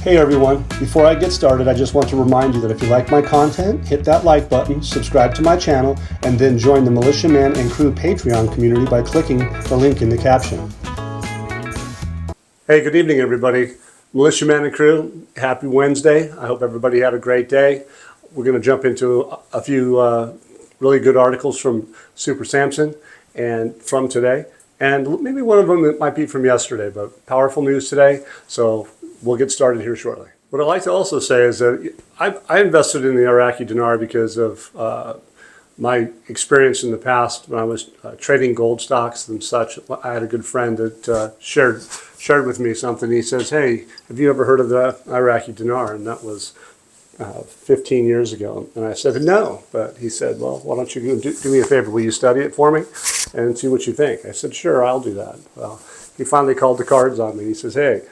Hey everyone, before I get started, I just want to remind you that if you like my content, hit that like button, subscribe to my channel, and then join the Militiaman and Crew Patreon community by clicking the link in the caption. Hey, good evening everybody. Militiaman and Crew, happy Wednesday. I hope everybody had a great day. We're going to jump into a few really good articles from Super Samson and from today. And maybe one of them that might be from yesterday, but powerful news today. So we'll get started here shortly. What I'd like to also say is that I invested in the Iraqi Dinar because of my experience in the past when I was trading gold stocks and such. I had a good friend that shared with me something. He says, hey, have you ever heard of the Iraqi Dinar? And that was 15 years ago. And I said, no. But he said, well, why don't you do me a favor? Will you study it for me and see what you think? I said, sure, I'll do that. Well, he finally called the cards on me. He says, hey,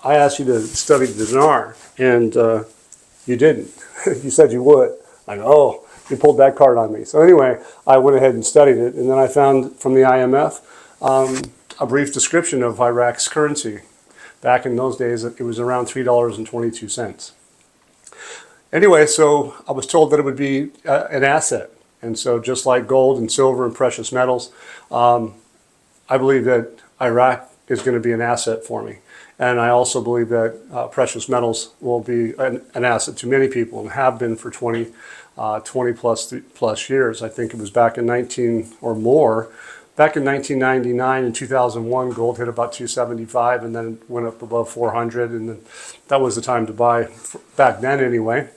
I asked you to study the dinar, and you didn't. You said you would. I go, oh, you pulled that card on me. So anyway, I went ahead and studied it, and then I found from the IMF a brief description of Iraq's currency. Back in those days, it was around $3.22. Anyway, so I was told that it would be an asset. And so just like gold and silver and precious metals, I believe that Iraq is going to be an asset for me. And I also believe that precious metals will be an asset to many people and have been for 20 plus years. I think it was back in 19 or more. Back in 1999 and 2001, gold hit about 275 and then went up above 400. And then that was the time to buy back then anyway.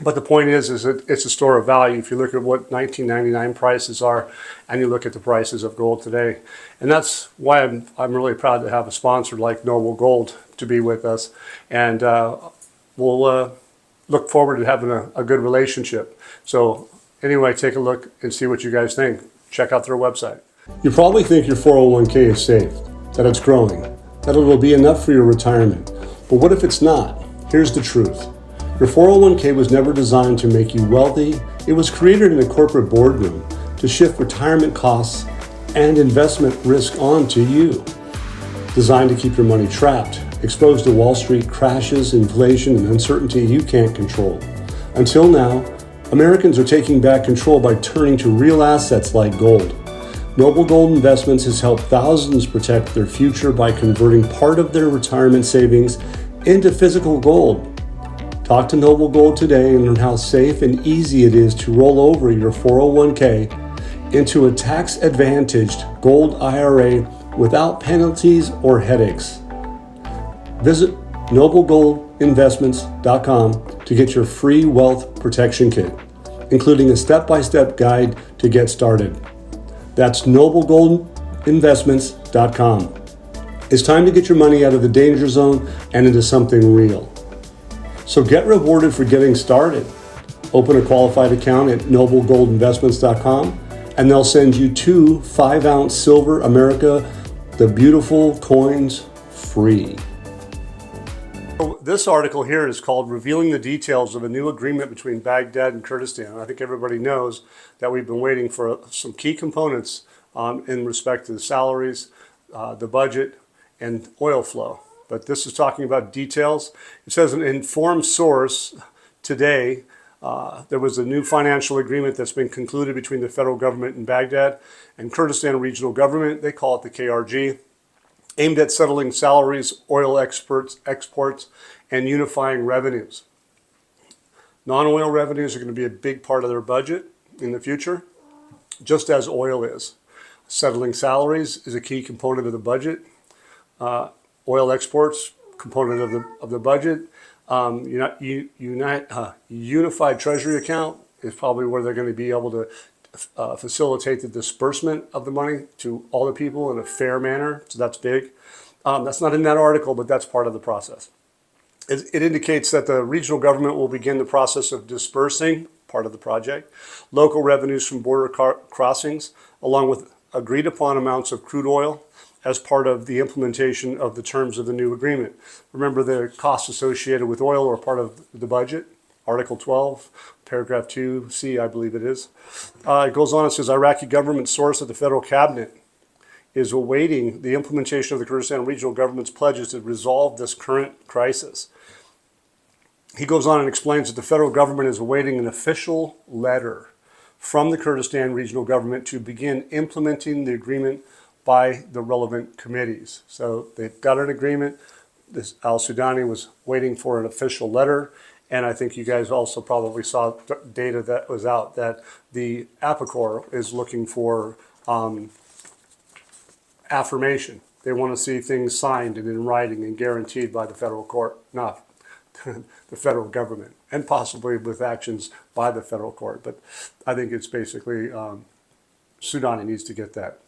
But the point is that it's a store of value. If you look at what 1999 prices are and you look at the prices of gold today. And that's why I'm really proud to have a sponsor like Noble Gold to be with us. And we'll look forward to having a good relationship. So anyway, take a look and see what you guys think. Check out their website. You probably think your 401k is safe, that it's growing, that it will be enough for your retirement. But what if it's not? Here's the truth. Your 401k was never designed to make you wealthy. It was created in a corporate boardroom to shift retirement costs and investment risk onto you. Designed to keep your money trapped, exposed to Wall Street crashes, inflation, and uncertainty you can't control. Until now, Americans are taking back control by turning to real assets like gold. Noble Gold Investments has helped thousands protect their future by converting part of their retirement savings into physical gold. Talk to Noble Gold today and learn how safe and easy it is to roll over your 401k into a tax-advantaged gold IRA without penalties or headaches. Visit noblegoldinvestments.com to get your free wealth protection kit, including a step-by-step guide to get started. That's noblegoldinvestments.com. It's time to get your money out of the danger zone and into something real. So get rewarded for getting started. Open a qualified account at noblegoldinvestments.com and they'll send you 2 5-ounce silver America the Beautiful coins free. This article here is called Revealing the Details of a New Agreement Between Baghdad and Kurdistan. I think everybody knows that we've been waiting for some key components in respect to the salaries, the budget, and oil flow. But this is talking about details. It says an informed source today, there was a new financial agreement that's been concluded between the federal government in Baghdad and Kurdistan Regional Government. They call it the KRG, aimed at settling salaries, oil exports, and unifying revenues. Non-oil revenues are going to be a big part of their budget in the future, just as oil is. Settling salaries is a key component of the budget. Oil exports, component of the budget. Unified Treasury account is probably where they're going to be able to facilitate the disbursement of the money to all the people in a fair manner. So that's big. That's not in that article, but that's part of the process. It indicates that the regional government will begin the process of dispersing, part of the project, local revenues from border crossings, along with agreed upon amounts of crude oil, as part of the implementation of the terms of the new agreement. Remember, the costs associated with oil are part of the budget, Article 12, paragraph 2C, I believe it is. It goes on, it says, Iraqi government source of the federal cabinet is awaiting the implementation of the Kurdistan regional government's pledges to resolve this current crisis. He goes on and explains that the federal government is awaiting an official letter from the Kurdistan regional government to begin implementing the agreement by the relevant committees. So they've got an agreement. This al-Sudani was waiting for an official letter. And I think you guys also probably saw data that was out that the APICOR is looking for affirmation. They want to see things signed and in writing and guaranteed by the federal court, not the federal government, and possibly with actions by the federal court. But I think it's basically Sudan needs to get that.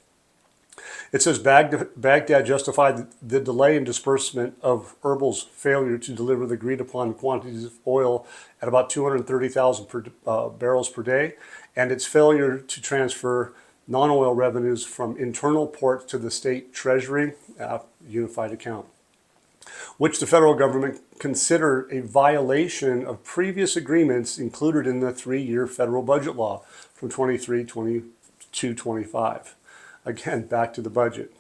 It says Baghdad justified the delay in disbursement of Erbil's failure to deliver the agreed upon quantities of oil at about 230,000 barrels per day, and its failure to transfer non-oil revenues from internal ports to the state treasury unified account, which the federal government considered a violation of previous agreements included in the 3-year federal budget law from 23, 22, 25. Again, back to the budget.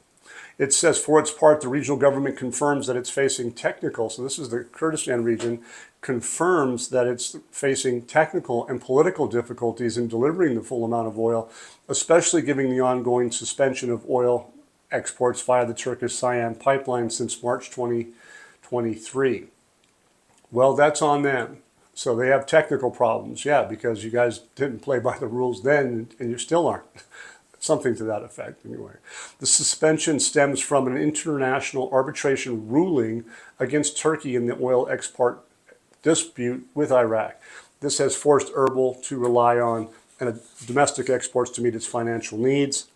It says, for its part, the regional government confirms that it's facing technical, so this is the Kurdistan region, confirms that it's facing technical and political difficulties in delivering the full amount of oil, especially given the ongoing suspension of oil exports via the Turkish Cyan pipeline since March 2023. Well, that's on them. So they have technical problems, yeah, because you guys didn't play by the rules then, and you still aren't. Something to that effect, anyway. The suspension stems from an international arbitration ruling against Turkey in the oil export dispute with Iraq. This has forced Erbil to rely on domestic exports to meet its financial needs.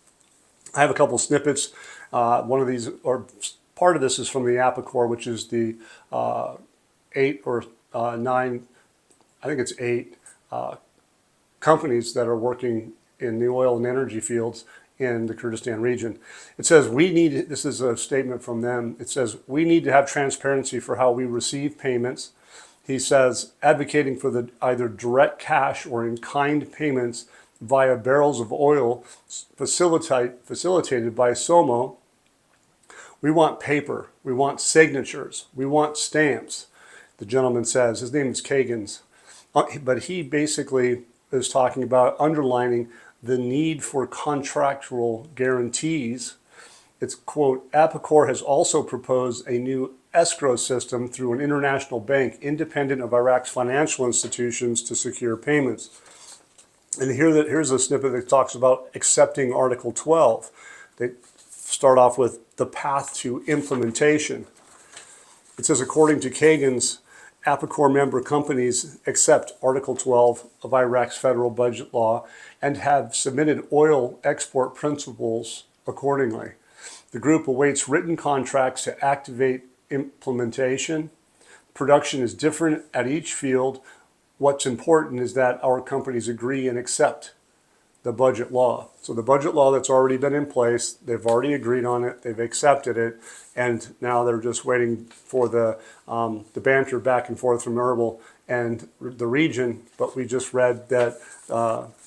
I have a couple snippets. One of these, or part of this, is from the APICOR, which is the 8 or 9, I think it's 8 companies that are working in the oil and energy fields in the Kurdistan region. It says, this is a statement from them, it says, we need to have transparency for how we receive payments. He says, advocating for the either direct cash or in-kind payments via barrels of oil facilitated by SOMO. We want paper, we want signatures, we want stamps, the gentleman says. His name is Kagans. But he basically is talking about underlining the need for contractual guarantees. It's, quote, APICOR has also proposed a new escrow system through an international bank independent of Iraq's financial institutions to secure payments. And here's a snippet that talks about accepting Article 12. They start off with the path to implementation. It says, according to Kagan's, APICOR member companies accept Article 12 of Iraq's federal budget law and have submitted oil export principles accordingly. The group awaits written contracts to activate implementation. Production is different at each field. What's important is that our companies agree and accept the budget law. So the budget law that's already been in place, they've already agreed on it, they've accepted it, and now they're just waiting for the banter back and forth from Erbil and the region. But we just read that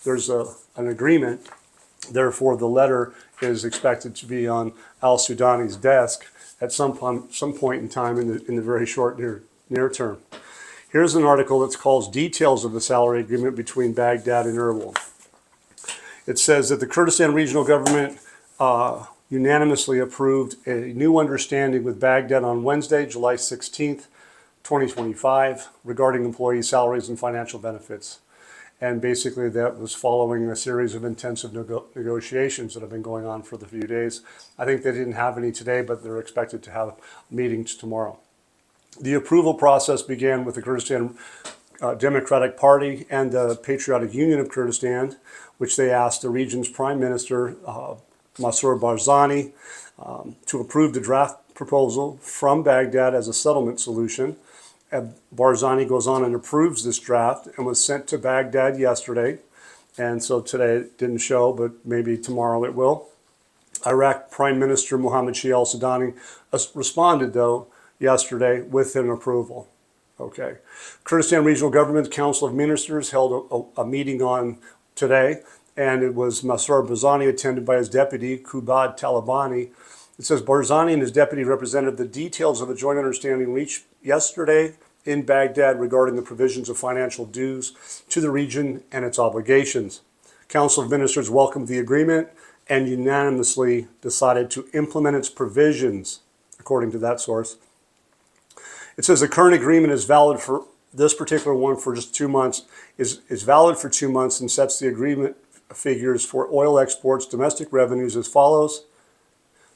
there's an agreement. Therefore, the letter is expected to be on al-Sudani's desk at some point in time in the very short near term. Here's an article that calls Details of the Salary Agreement between Baghdad and Erbil. It says that the Kurdistan Regional Government unanimously approved a new understanding with Baghdad on Wednesday, July 16th, 2025, regarding employee salaries and financial benefits. And basically that was following a series of intensive negotiations that have been going on for the few days. I think they didn't have any today, but they're expected to have meetings tomorrow. The approval process began with the Kurdistan Democratic Party and the Patriotic Union of Kurdistan, which they asked the region's Prime Minister, Masroor Barzani, to approve the draft proposal from Baghdad as a settlement solution. And Barzani goes on and approves this draft and was sent to Baghdad yesterday. And so today it didn't show, but maybe tomorrow it will. Iraq Prime Minister Mohammed Shia al-Sudani responded, though, yesterday with an approval. Okay. Kurdistan Regional Government Council of Ministers held a meeting on today, and it was Masroor Barzani attended by his deputy, Kubad Talabani. It says Barzani and his deputy represented the details of a joint understanding reached yesterday in Baghdad regarding the provisions of financial dues to the region and its obligations. Council of Ministers welcomed the agreement and unanimously decided to implement its provisions, according to that source. It says the current agreement is valid for this particular one for just 2 months, is valid for 2 months and sets the agreement figures for oil exports, domestic revenues as follows.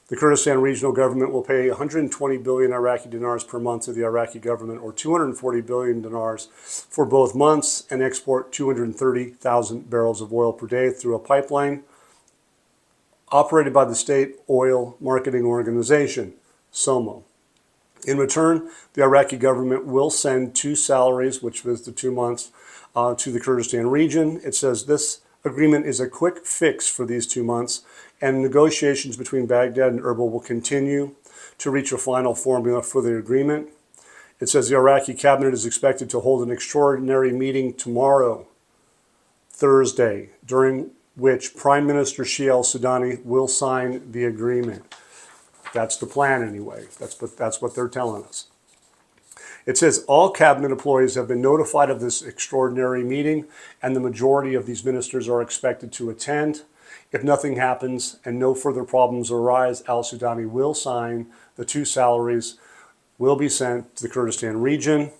The Kurdistan regional government will pay 120 billion Iraqi dinars per month to the Iraqi government, or 240 billion dinars for both months, and export 230,000 barrels of oil per day through a pipeline operated by the State Oil Marketing Organization, SOMO. In return, the Iraqi government will send 2 salaries, which was the 2 months, to the Kurdistan region. It says this agreement is a quick fix for these 2 months, and negotiations between Baghdad and Erbil will continue to reach a final formula for the agreement. It says the Iraqi cabinet is expected to hold an extraordinary meeting tomorrow, Thursday, during which Prime Minister Shia al-Sudani will sign the agreement. That's the plan anyway. That's what they're telling us. It says all cabinet employees have been notified of this extraordinary meeting, and the majority of these ministers are expected to attend. If nothing happens and no further problems arise, al-Sudani will sign. The 2 salaries will be sent to the Kurdistan region.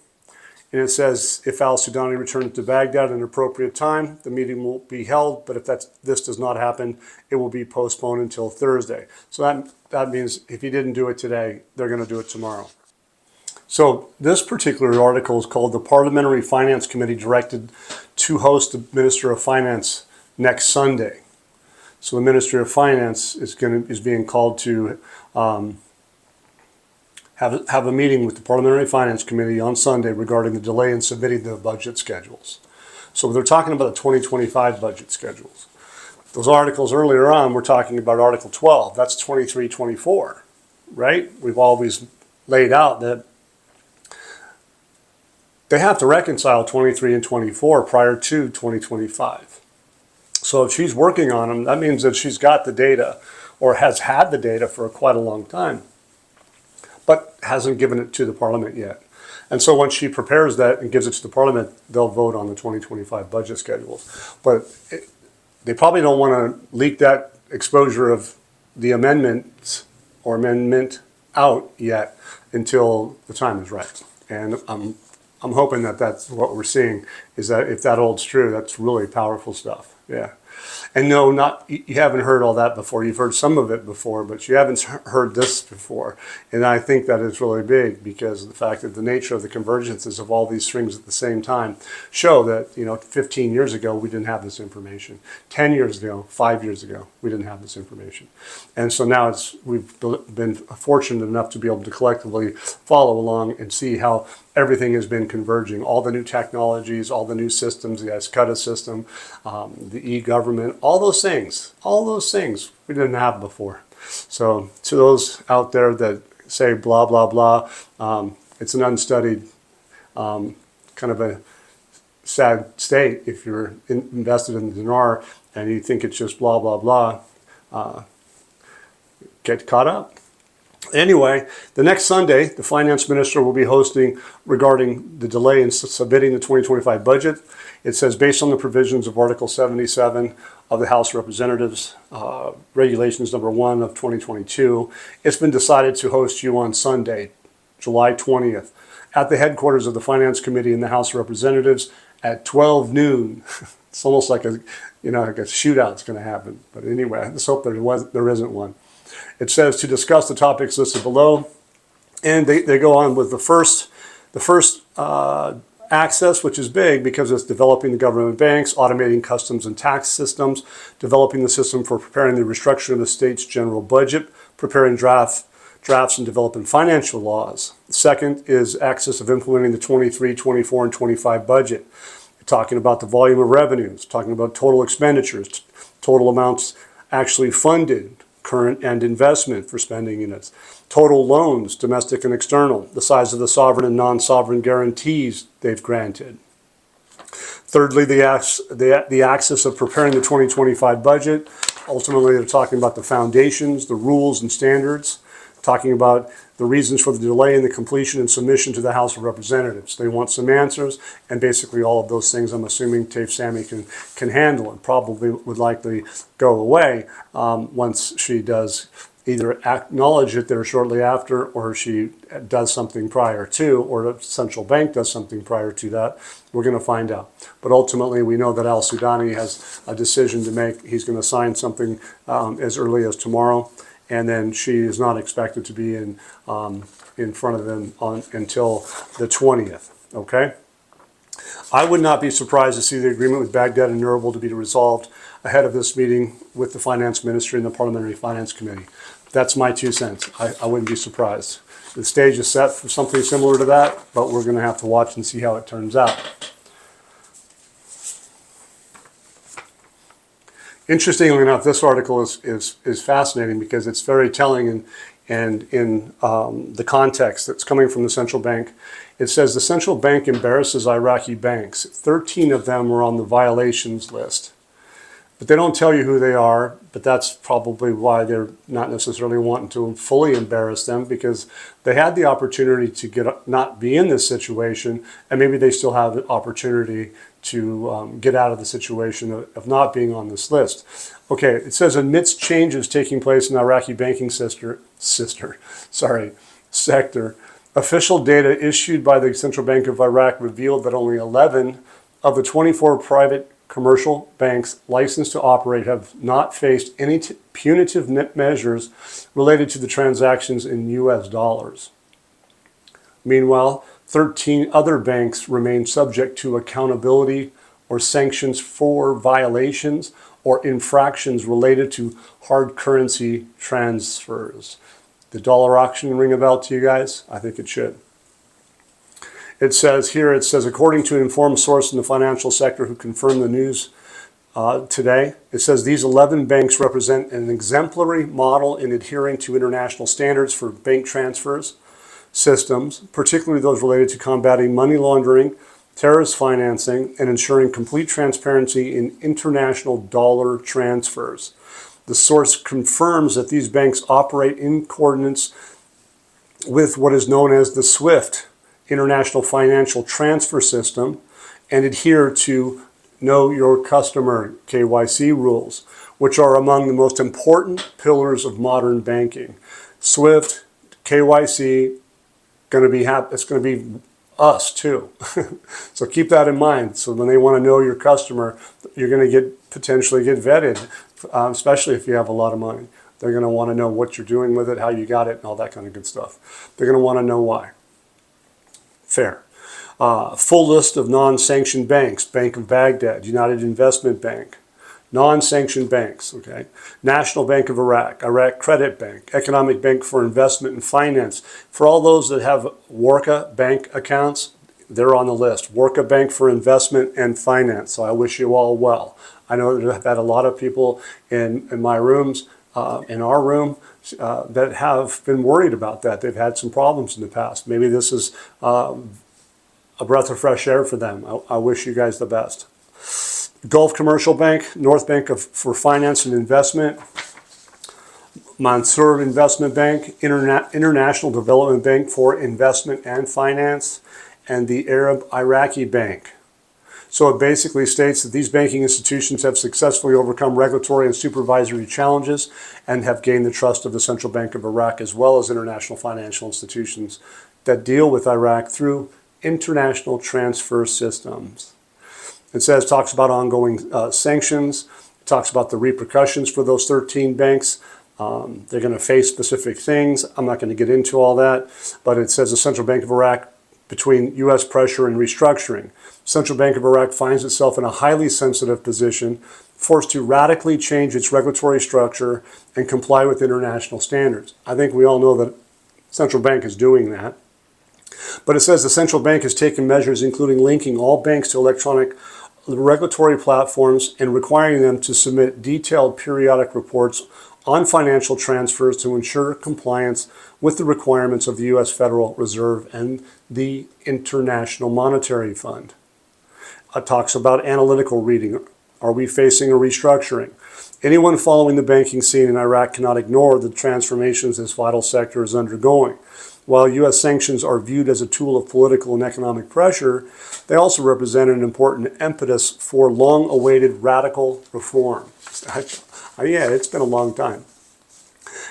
And it says if al-Sudani returns to Baghdad at an appropriate time, the meeting will be held. But if this does not happen, it will be postponed until Thursday. So that means if he didn't do it today, they're going to do it tomorrow. So this particular article is called "The Parliamentary Finance Committee Directed to Host the Minister of Finance Next Sunday." So the Ministry of Finance is being called to have a meeting with the Parliamentary Finance Committee on Sunday regarding the delay in submitting the budget schedules. So they're talking about the 2025 budget schedules. Those articles earlier on, we're talking about Article 12. That's 23-24, right? We've always laid out that they have to reconcile 23 and 24 prior to 2025. So if she's working on them, that means that she's got the data or has had the data for quite a long time, but hasn't given it to the Parliament yet. And so once she prepares that and gives it to the Parliament, they'll vote on the 2025 budget schedules. But they probably don't want to leak that exposure of the amendments or amendment out yet until the time is right. And I'm hoping that that's what we're seeing, is that if that holds true, that's really powerful stuff. Yeah. And no, you haven't heard all that before. You've heard some of it before, but you haven't heard this before. And I think that is really big because of the fact that the nature of the convergences of all these things at the same time show that, 15 years ago, we didn't have this information. 10 years ago, 5 years ago, we didn't have this information. And so now we've been fortunate enough to be able to collectively follow along and see how everything has been converging. All the new technologies, all the new systems, the SCUDA system, the e-government, all those things we didn't have before. So to those out there that say blah, blah, blah, it's an unstudied kind of a sad state if you're invested in the dinar and you think it's just blah, blah, blah. Get caught up. Anyway, the next Sunday, the finance minister will be hosting regarding the delay in submitting the 2025 budget. It says, based on the provisions of Article 77 of the House of Representatives, Regulations Number 1 of 2022, it's been decided to host you on Sunday, July 20th, at the headquarters of the Finance Committee in the House of Representatives at 12 noon. It's almost like a shootout's going to happen. But anyway, let's hope there isn't one. It says to discuss the topics listed below, and they go on with the first access, which is big because it's developing the government banks, automating customs and tax systems, developing the system for preparing the restructuring of the state's general budget, preparing drafts and developing financial laws. The second is access of implementing the 23, 24, and 25 budget, talking about the volume of revenues, talking about total expenditures, total amounts actually funded, current and investment for spending units, total loans, domestic and external, the size of the sovereign and non-sovereign guarantees they've granted. Thirdly, the axis of preparing the 2025 budget. Ultimately, they're talking about the foundations, the rules and standards, talking about the reasons for the delay in the completion and submission to the House of Representatives. They want some answers, and basically all of those things I'm assuming Taif Sami can handle, and probably would likely go away once she does either acknowledge it there shortly after, or she does something prior to, or the central bank does something prior to that. We're going to find out. But ultimately, we know that al-Sudani has a decision to make. He's going to sign something as early as tomorrow, and then she is not expected to be in front of them until the 20th. Okay? I would not be surprised to see the agreement with Baghdad and Nurable to be resolved ahead of this meeting with the Finance Ministry and the Parliamentary Finance Committee. That's my 2 cents. I wouldn't be surprised. The stage is set for something similar to that, but we're going to have to watch and see how it turns out. Interestingly enough, this article is fascinating because it's very telling, and in the context that's coming from the central bank. It says the central bank embarrasses Iraqi banks. 13 of them are on the violations list. But they don't tell you who they are, but that's probably why they're not necessarily wanting to fully embarrass them, because they had the opportunity to not be in this situation, and maybe they still have the opportunity to get out of the situation of not being on this list. Okay, it says amidst changes taking place in the Iraqi banking sector, official data issued by the Central Bank of Iraq revealed that only 11 of the 24 private commercial banks licensed to operate have not faced any punitive measures related to the transactions in US dollars. Meanwhile, 13 other banks remain subject to accountability or sanctions for violations or infractions related to hard currency transfers. The dollar auction ring a bell to you guys? I think it should. It says, according to an informed source in the financial sector who confirmed the news today, it says these 11 banks represent an exemplary model in adhering to international standards for bank transfers systems, particularly those related to combating money laundering, terrorist financing, and ensuring complete transparency in international dollar transfers. The source confirms that these banks operate in coordinates with what is known as the SWIFT International Financial Transfer System and adhere to Know Your Customer (KYC) rules, which are among the most important pillars of modern banking. SWIFT, KYC, it's going to be us too. So keep that in mind. So when they want to know your customer, you're going to potentially get vetted, especially if you have a lot of money. They're going to want to know what you're doing with it, how you got it, and all that kind of good stuff. They're going to want to know why. Fair. Full list of non-sanctioned banks: Bank of Baghdad, United Investment Bank. Non-sanctioned banks, okay. National Bank of Iraq, Iraq Credit Bank, Economic Bank for Investment and Finance. For all those that have Warka Bank accounts, they're on the list. Warka Bank for Investment and Finance. So I wish you all well. I know that I've had a lot of people in my rooms, in our room, that have been worried about that. They've had some problems in the past. Maybe this is a breath of fresh air for them. I wish you guys the best. Gulf Commercial Bank, North Bank for Finance and Investment, Mansour Investment Bank, International Development Bank for Investment and Finance, and the Arab Iraqi Bank. So it basically states that these banking institutions have successfully overcome regulatory and supervisory challenges and have gained the trust of the Central Bank of Iraq, as well as international financial institutions that deal with Iraq through international transfer systems. It talks about ongoing sanctions. It talks about the repercussions for those 13 banks. They're going to face specific things. I'm not going to get into all that, but it says the Central Bank of Iraq, between U.S. pressure and restructuring, Central Bank of Iraq finds itself in a highly sensitive position, forced to radically change its regulatory structure and comply with international standards. I think we all know that Central Bank is doing that. But it says the central bank has taken measures including linking all banks to electronic regulatory platforms and requiring them to submit detailed periodic reports on financial transfers to ensure compliance with the requirements of the U.S. Federal Reserve and the International Monetary Fund. It talks about analytical reading. Are we facing a restructuring? Anyone following the banking scene in Iraq cannot ignore the transformations this vital sector is undergoing. While U.S. sanctions are viewed as a tool of political and economic pressure, they also represent an important impetus for long-awaited radical reform. Yeah, it's been a long time.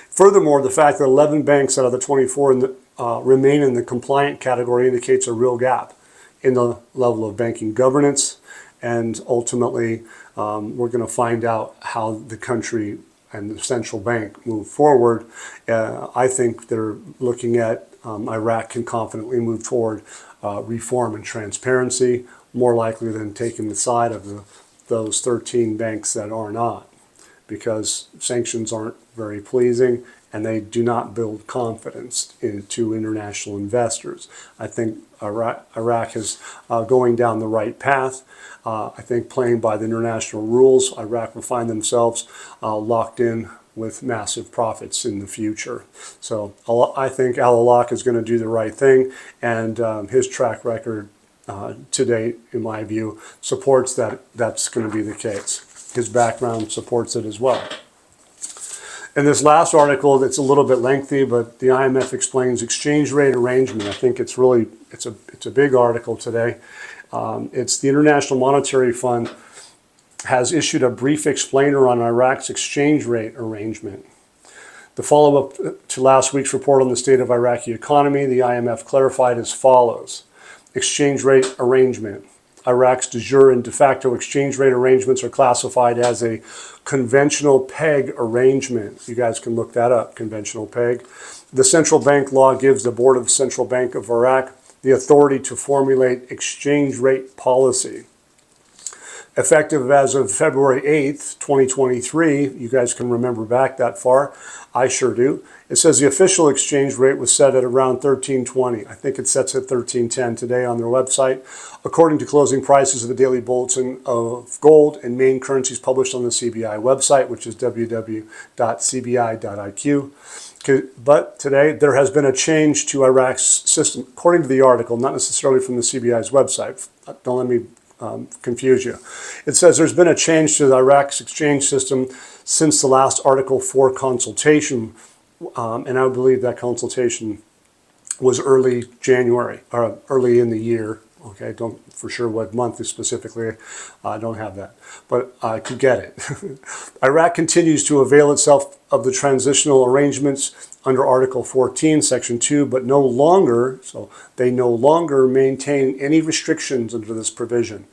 Furthermore, the fact that 11 banks out of the 24 remain in the compliant category indicates a real gap in the level of banking governance, and ultimately we're going to find out how the country and the central bank move forward. I think they're looking at Iraq can confidently move toward reform and transparency, more likely than taking the side of those 13 banks that are not, because sanctions aren't very pleasing and they do not build confidence into international investors. I think Iraq is going down the right path. I think playing by the international rules, Iraq will find themselves locked in with massive profits in the future. So I think Al-Awlaq is going to do the right thing, and his track record to date, in my view, supports that that's going to be the case. His background supports it as well. In this last article, it's a little bit lengthy, but the IMF explains exchange rate arrangement. I think it's a big article today. It's the International Monetary Fund has issued a brief explainer on Iraq's exchange rate arrangement. The follow-up to last week's report on the state of Iraqi economy, the IMF clarified as follows. Exchange rate arrangement. Iraq's de jure and de facto exchange rate arrangements are classified as a conventional peg arrangement. You guys can look that up, conventional peg. The central bank law gives the Board of Central Bank of Iraq the authority to formulate exchange rate policy. Effective as of February 8th, 2023, you guys can remember back that far, I sure do. It says the official exchange rate was set at around 13.20. I think it sets at 13.10 today on their website. According to closing prices of the daily bulletin of gold and main currencies published on the CBI website, which is www.cbi.iq. But today there has been a change to Iraq's system, according to the article, not necessarily from the CBI's website. Don't let me confuse you. It says there's been a change to Iraq's exchange system since the last Article 4 consultation, and I believe that consultation was early January, or early in the year. Okay, don't for sure what month specifically, I don't have that, but I could get it. Iraq continues to avail itself of the transitional arrangements under Article 14, Section 2, but no longer, so they no longer maintain any restrictions under this provision.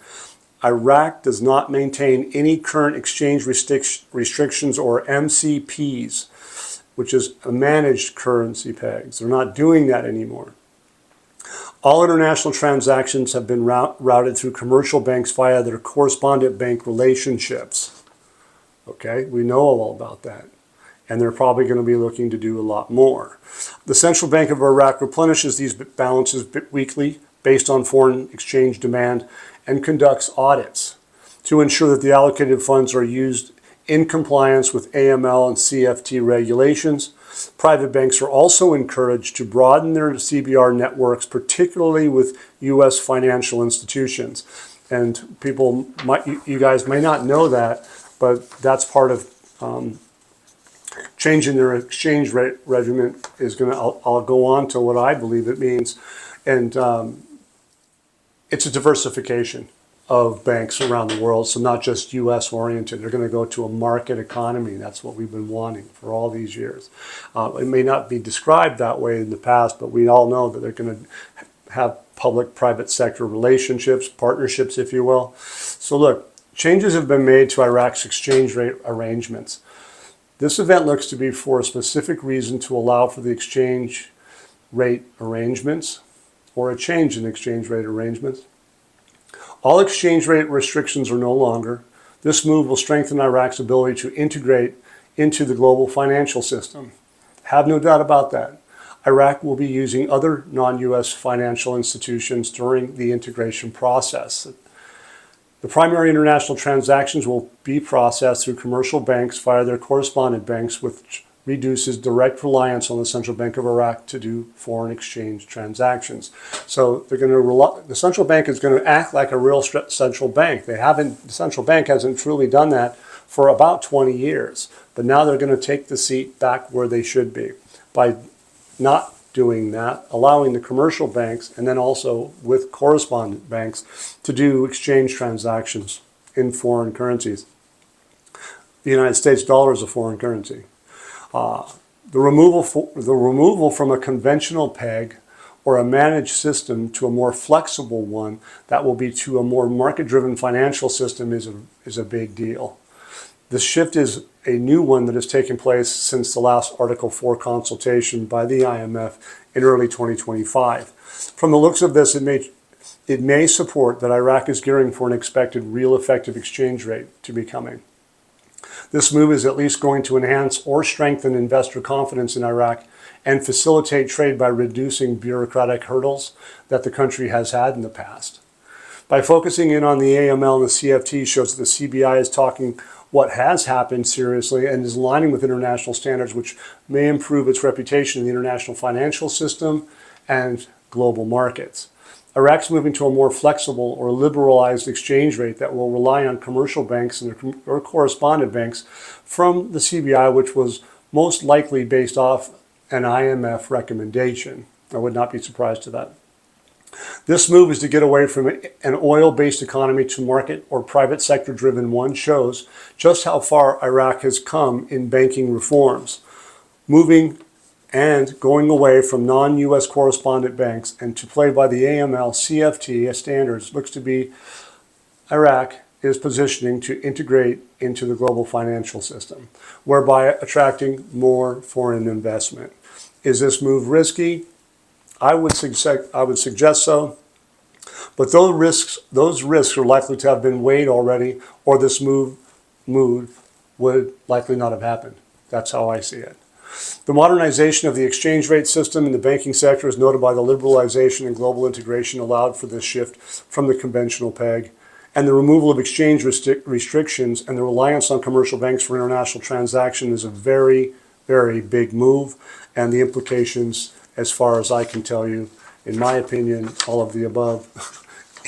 Iraq does not maintain any current exchange restrictions or MCPs, which is managed currency pegs. They're not doing that anymore. All international transactions have been routed through commercial banks via their correspondent bank relationships. Okay, we know all about that. And they're probably going to be looking to do a lot more. The Central Bank of Iraq replenishes these balances weekly based on foreign exchange demand and conducts audits to ensure that the allocated funds are used in compliance with AML and CFT regulations. Private banks are also encouraged to broaden their CBR networks, particularly with U.S. financial institutions. And people, you guys may not know that, but that's part of changing their exchange rate regimen is going to, I'll go on to what I believe it means. And it's a diversification of banks around the world, so not just U.S. oriented. They're going to go to a market economy. That's what we've been wanting for all these years. It may not be described that way in the past, but we all know that they're going to have public-private sector relationships, partnerships, if you will. So look, changes have been made to Iraq's exchange rate arrangements. This event looks to be for a specific reason to allow for the exchange rate arrangements or a change in exchange rate arrangements. All exchange rate restrictions are no longer. This move will strengthen Iraq's ability to integrate into the global financial system. Have no doubt about that. Iraq will be using other non-U.S. financial institutions during the integration process. The primary international transactions will be processed through commercial banks via their correspondent banks, which reduces direct reliance on the Central Bank of Iraq to do foreign exchange transactions. So they're going to the central bank is going to act like a real central bank. The central bank hasn't truly done that for about 20 years. But now they're going to take the seat back where they should be by not doing that, allowing the commercial banks and then also with correspondent banks to do exchange transactions in foreign currencies. The United States dollar is a foreign currency. The removal from a conventional peg or a managed system to a more flexible one that will be to a more market-driven financial system is a big deal. The shift is a new one that has taken place since the last Article 4 consultation by the IMF in early 2025. From the looks of this, it may support that Iraq is gearing for an expected real effective exchange rate to be coming. This move is at least going to enhance or strengthen investor confidence in Iraq and facilitate trade by reducing bureaucratic hurdles that the country has had in the past. By focusing in on the AML and the CFT shows that the CBI is talking what has happened seriously and is aligning with international standards, which may improve its reputation in the international financial system and global markets. Iraq's moving to a more flexible or liberalized exchange rate that will rely on commercial banks or correspondent banks from the CBI, which was most likely based off an IMF recommendation. I would not be surprised to that. This move is to get away from an oil-based economy to market or private sector-driven one shows just how far Iraq has come in banking reforms, moving and going away from non-U.S. correspondent banks and to play by the AML CFT standards. Looks to be Iraq is positioning to integrate into the global financial system, whereby attracting more foreign investment. Is this move risky? I would suggest so, but those risks are likely to have been weighed already, or this move would likely not have happened. That's how I see it. The modernization of the exchange rate system in the banking sector is noted by the liberalization and global integration allowed for this shift from the conventional peg, and the removal of exchange restrictions and the reliance on commercial banks for international transaction is a very, very big move, and the implications, as far as I can tell you, in my opinion, all of the above,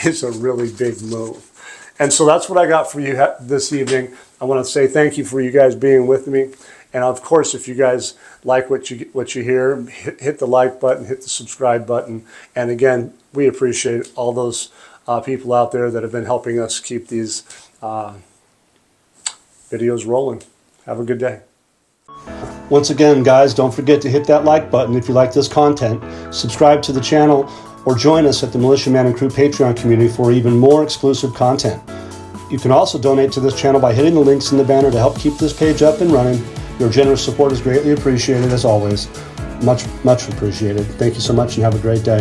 is a really big move. And so that's what I got for you this evening. I want to say thank you for you guys being with me. And of course, if you guys like what you hear, hit the like button, hit the subscribe button. And again, we appreciate all those people out there that have been helping us keep these videos rolling. Have a good day. Once again, guys, don't forget to hit that like button if you like this content. Subscribe to the channel or join us at the Militiaman and Crew Patreon community for even more exclusive content. You can also donate to this channel by hitting the links in the banner to help keep this page up and running. Your generous support is greatly appreciated, as always. Much, much appreciated. Thank you so much and have a great day.